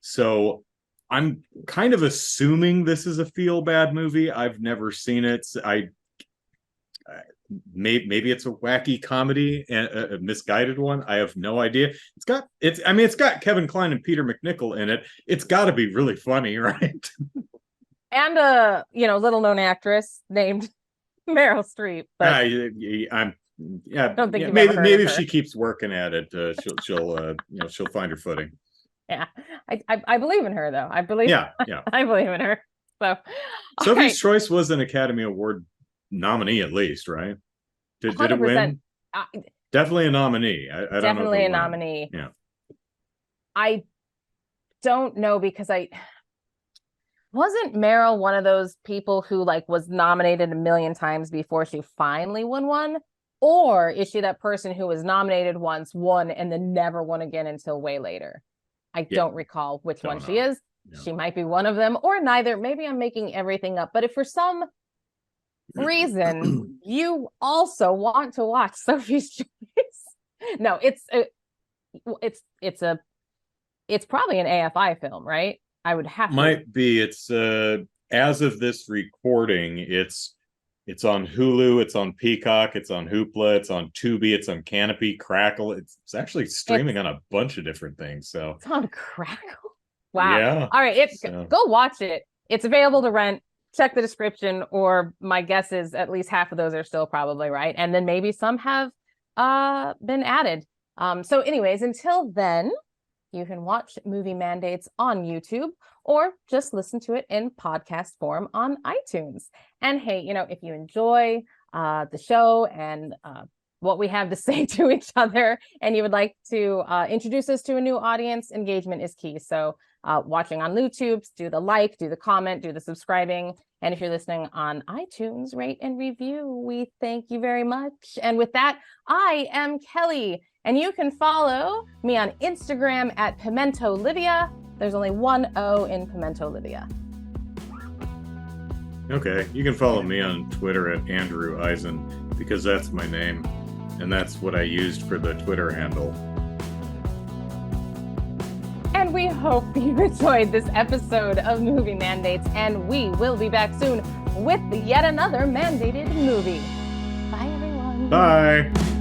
So I'm kind of assuming this is a feel bad movie. I've never seen it. Maybe it's a wacky comedy and a misguided one. I have no idea. It's got Kevin Kline and Peter McNichol in it. It's got to be really funny, right? And a little known actress named Meryl Streep. But don't think maybe if she keeps working at it, she'll find her footing. Yeah, I believe in her though. I believe in her. So Sophie's Choice was an Academy Award nominee at least, right? Did it win? Definitely a nominee. I don't know. Definitely a nominee. Yeah. I don't know because wasn't Meryl one of those people who was nominated a million times before she finally won one? Or is she that person who was nominated once, won, and then never won again until way later? I don't recall which one she is. Yeah. She might be one of them or neither. Maybe I'm making everything up. But if for some reason you also want to watch Sophie's Choice, no, it's probably an AFI film, right? I would have to. Might be. It's as of this recording, it's on Hulu, it's on Peacock, it's on Hoopla, it's on Tubi, it's on Canopy, Crackle. It's actually streaming on a bunch of different things. So it's on Crackle. Wow. Yeah. All right, go watch it. It's available to rent. Check the description, or my guess is at least half of those are still probably right, and then maybe some have been added. So anyways, until then, you can watch Movie Mandates on YouTube or just listen to it in podcast form on iTunes. And hey, if you enjoy the show and what we have to say to each other, and you would like to introduce us to a new audience, engagement is key. So watching on YouTube, do the like, do the comment, do the subscribing. And if you're listening on iTunes, rate and review. We thank you very much. And with that, I am Kelly, and you can follow me on Instagram at Pimento Livia. There's only one O in Pimento Livia. Okay, you can follow me on Twitter at Andrew Eisen, because that's my name, and that's what I used for the Twitter handle. And we hope you enjoyed this episode of Movie Mandates, and we will be back soon with yet another mandated movie. Bye, everyone. Bye.